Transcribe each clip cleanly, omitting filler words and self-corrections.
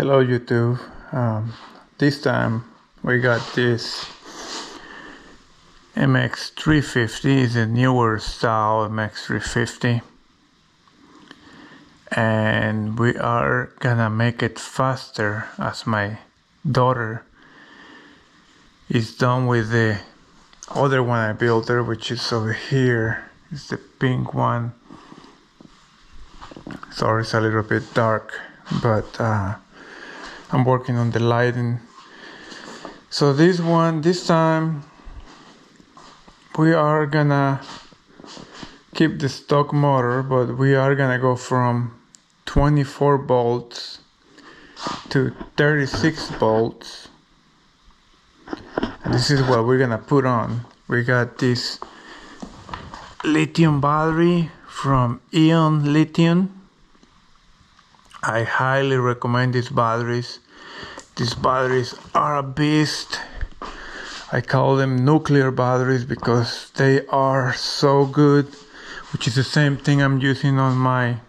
Hello YouTube. This time we got this MX350. It's a newer style MX350, and we are gonna make it faster as my daughter is done with the other one I built her, which is over here. It's the pink one. Sorry, it's a little bit dark, but I'm working on the lighting. So this time we are gonna keep the stock motor, but we are gonna go from 24 volts to 36 volts. And this is what we're gonna put on. We got this lithium battery from Ion Lithium. I highly recommend these batteries. These batteries are a beast. I call them nuclear batteries because they are so good, which is the same thing I'm using on my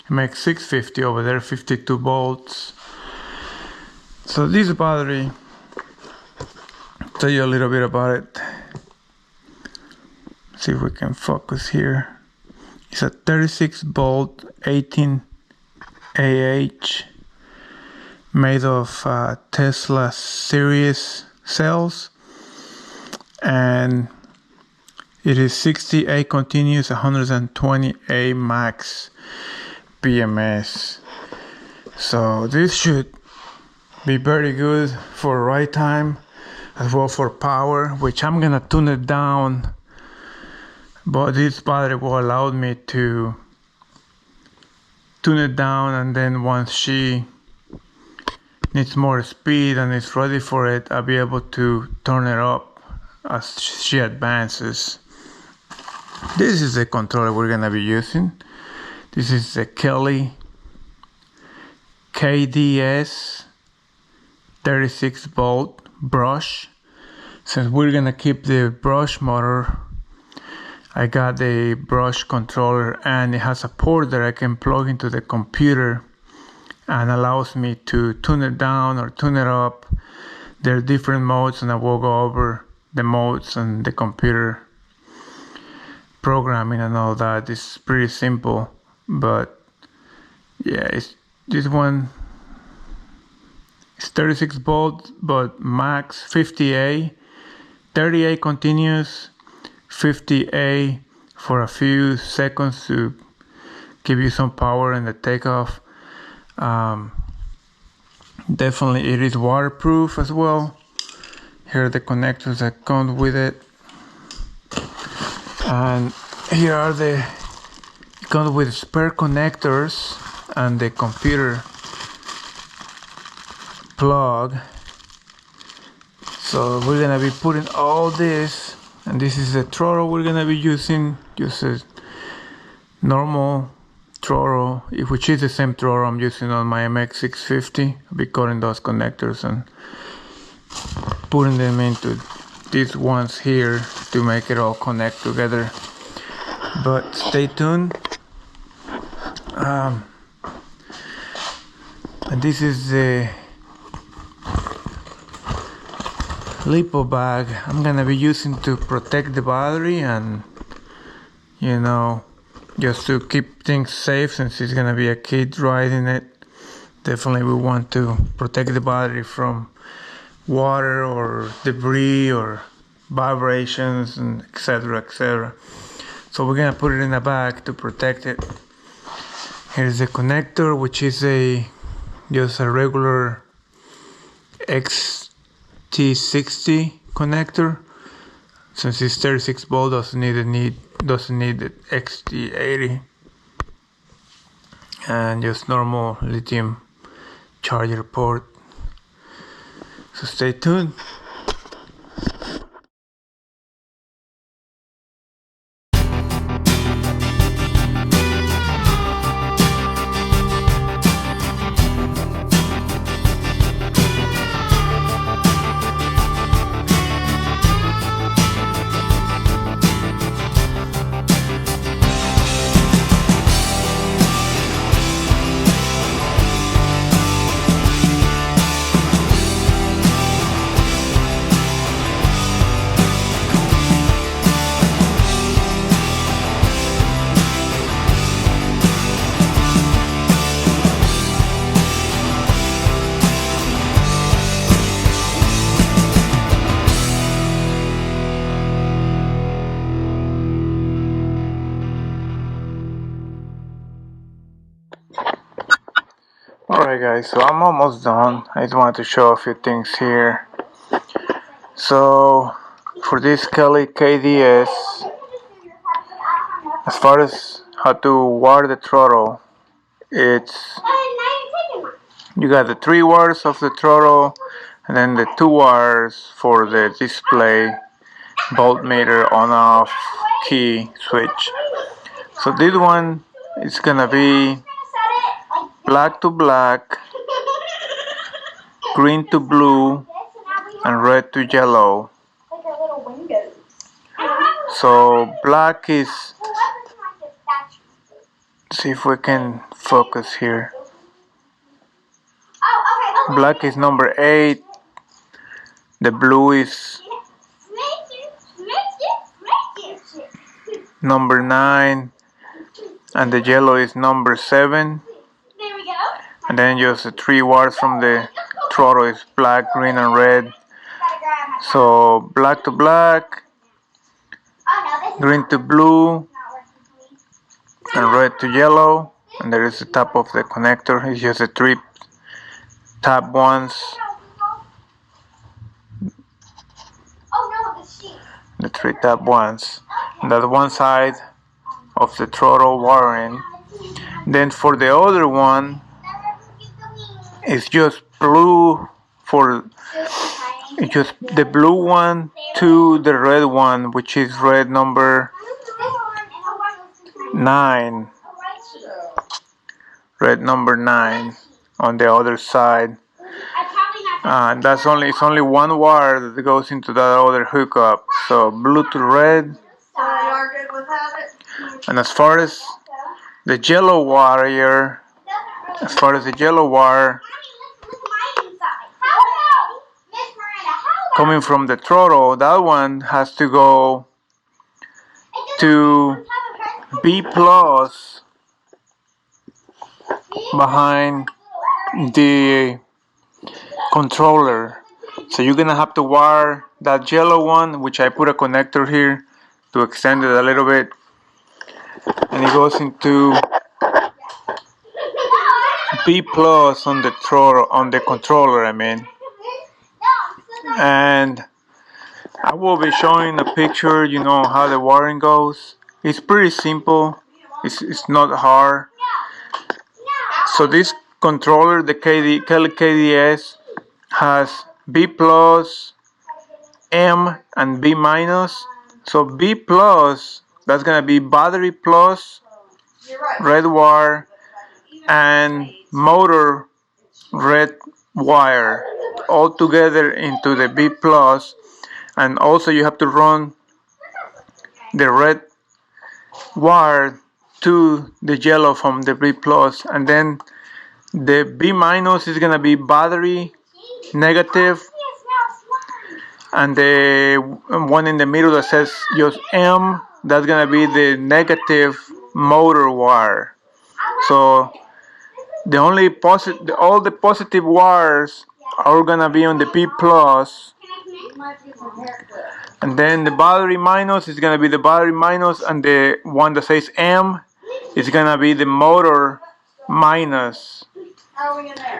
MX650 over there, 52 volts. So this battery, I'll tell you a little bit about it. See if we can focus here. It's a 36 volt 18 AH made of Tesla series cells, and it is 60A continuous, 120A max BMS. So this should be very good for ride time as well for power, which I'm gonna tune it down, but this battery will allow me to tune it down, and then once she needs more speed and is ready for it, I'll be able to turn it up as she advances. This is the controller we're gonna be using. This is the Kelly KDS 36 volt brush. Since we're gonna keep the brush motor, I got the brush controller, and it has a port that I can plug into the computer and allows me to tune it down or tune it up. There are different modes, and I will go over the modes and the computer programming and all that. It's pretty simple, but yeah, this one is 36 volts, but max 50A, 30A continuous, 50A for a few seconds to give you some power in the takeoff. Definitely it is waterproof as well. Here are the connectors that come with it, and here are it comes with spare connectors and the computer plug. So we're gonna be putting all this. And this is the throttle we're gonna be using, just a normal throttle, which is the same throttle I'm using on my MX650. I'll be cutting those connectors and putting them into these ones here to make it all connect together. But stay tuned. And this is the lipo bag I'm gonna be using to protect the battery, and just to keep things safe, since it's gonna be a kid riding it. Definitely we want to protect the battery from water or debris or vibrations, and etc. So we're gonna put it in a bag to protect it. Here's the connector, which is just a regular XT60 connector. Since it's 36 volt, doesn't need the XT80, and just normal lithium charger port. So stay tuned. Alright guys, so I'm almost done. I just wanted to show a few things here. So for this Kelly KDS, as far as how to wire the throttle, it's you got the 3 wires of the throttle and then the 2 wires for the display, voltmeter, on off, key, switch. So this one is gonna be black to black, green to blue, and red to yellow. So black is, see if we can focus here. Black is number 8, the blue is number 9, and the yellow is number 7. And then just the 3 wires from the throttle is black, green, and red. So black to black, green to blue, and red to yellow. And there is the top of the connector. It's just the 3 top ones. The 3 top ones. And that's one side of the throttle wiring. Then for the other one, it's just blue for it's just the blue one to the red one, which is red number 9. Red number 9 on the other side. And it's only one wire that goes into that other hookup. So blue to red. And as far as the yellow wire, coming from the throttle, that one has to go to B plus behind the controller. So you're gonna have to wire that yellow one, which I put a connector here to extend it a little bit, and it goes into B plus on the throttle, on the controller, I mean. And I will be showing a picture, you know, how the wiring goes. It's pretty simple. It's not hard. So this controller, the Kelly KDS, has B plus, M, and B minus. So B plus, that's gonna be battery plus, red wire, and motor red wire, all together into the B plus. And also you have to run the red wire to the yellow from the B plus, and then the B minus is gonna be battery negative, and the one in the middle that says just M, that's gonna be the negative motor wire. So the only all the positive wires are gonna be on the P plus, and then the battery minus is gonna be the battery minus, and the one that says M is gonna be the motor minus.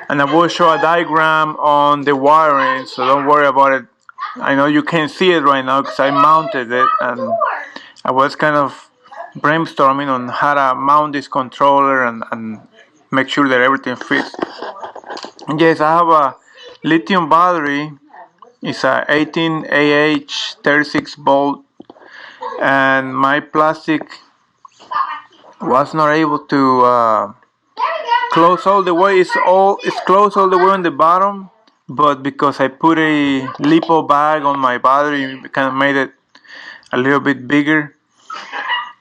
And I will show a diagram on the wiring, so don't worry about it. I know you can't see it right now because I mounted it, and I was kind of brainstorming on how to mount this controller and make sure that everything fits. Yes, I have a lithium battery. It's a 18Ah 36 volt, and my plastic was not able to close all the way. It's closed all the way on the bottom, but because I put a lipo bag on my battery, it kind of made it a little bit bigger.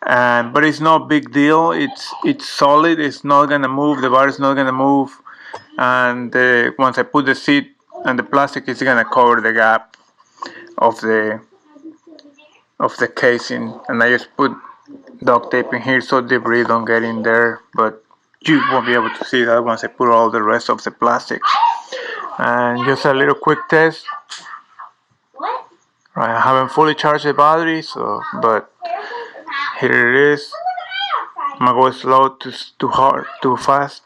But it's no big deal. It's solid. It's not gonna move. The battery's not gonna move. And once I put the seat and the plastic, is gonna cover the gap of the casing. And I just put duct tape in here so debris don't get in there. But you won't be able to see that once I put all the rest of the plastic. And just a little quick test. Right, I haven't fully charged the battery, so but here it is. I'm gonna go slow to hard, too fast.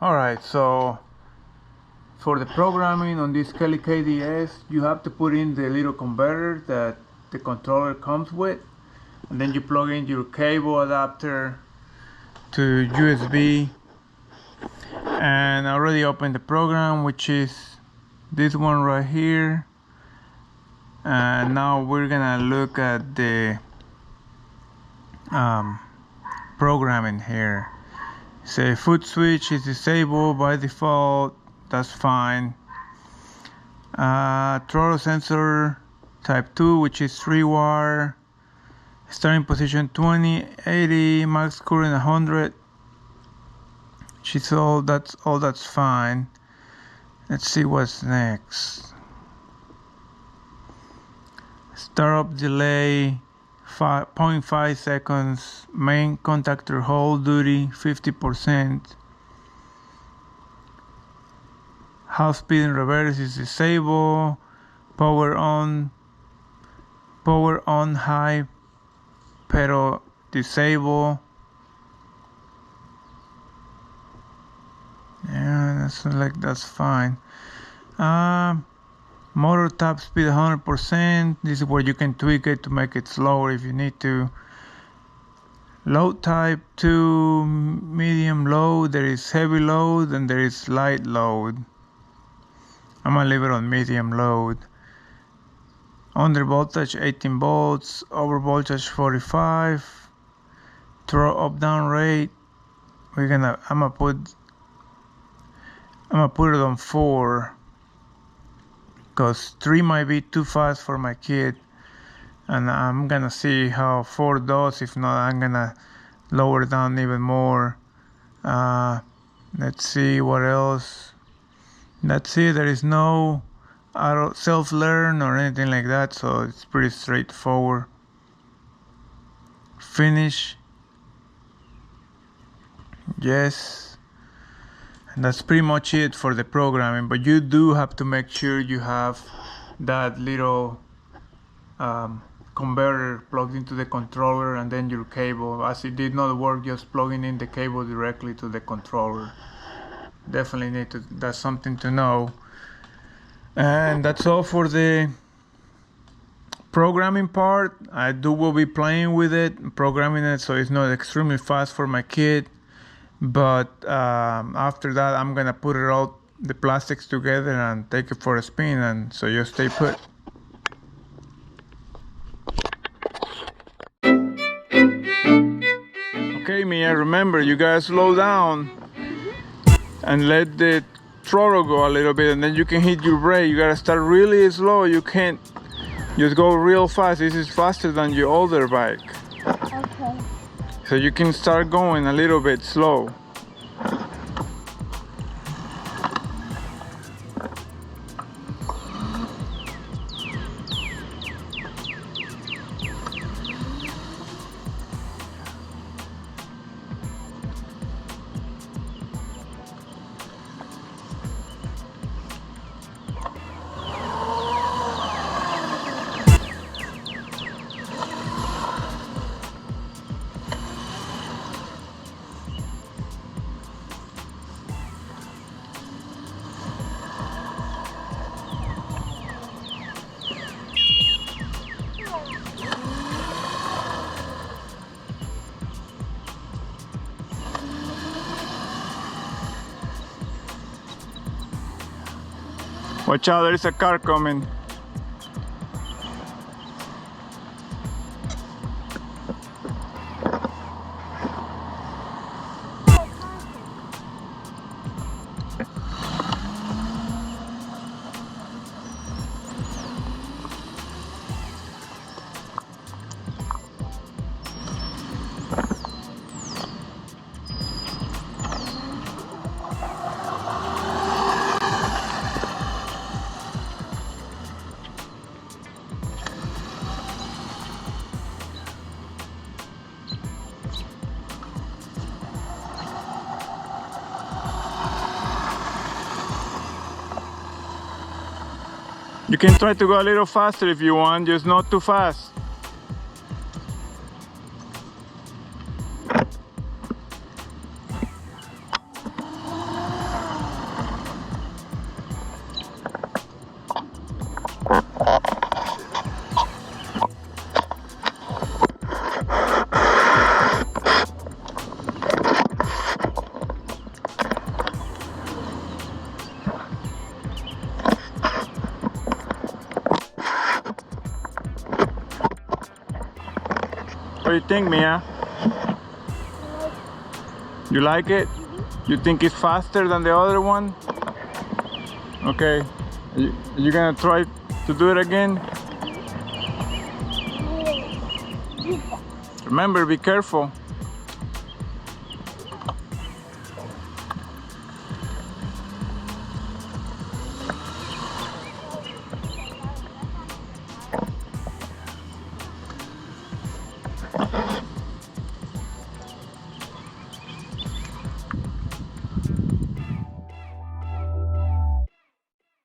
Alright, so for the programming on this Kelly KDS, you have to put in the little converter that the controller comes with, and then you plug in your cable adapter to USB. And I already opened the program, which is this one right here. And now we're gonna look at the programming here. Say foot switch is disabled by default, that's fine. Throttle sensor type 2, which is 3-wire. Starting position 20, 80, max current 100. That's fine. Let's see what's next. Startup delay 0.5 seconds. Main contactor hold duty 50%. Half speed in reverse is disabled. Power on high pedal disable. Yeah, that's fine. Motor top speed 100%. This is where you can tweak it to make it slower if you need to. Load type 2, medium load. There is heavy load and there is light load. I'm gonna leave it on medium load. Under voltage 18 volts, over voltage 45. Throw up down rate. I'm gonna put it on 4. Because 3 might be too fast for my kid, and I'm gonna see how 4 does. If not, I'm gonna lower it down even more. Let's see what else. That's it. There is no auto self-learn or anything like that, so it's pretty straightforward. Finish. Yes. And that's pretty much it for the programming, but you do have to make sure you have that little converter plugged into the controller and then your cable. As it did not work just plugging in the cable directly to the controller. Definitely that's something to know. And that's all for the programming part. will be playing with it, programming it so it's not extremely fast for my kid. But after that, I'm gonna put it all the plastics together and take it for a spin, and so you stay put. Okay, Mia, remember you gotta slow down and let the throttle go a little bit, and then you can hit your brake. You gotta start really slow. You can't just go real fast. This is faster than your older bike. Okay. So you can start going a little bit slow. Watch out, there is a car coming. You can try to go a little faster if you want, just not too fast. What do you think, Mia? You like it? You think it's faster than the other one? Okay. You gonna try to do it again? Remember, be careful.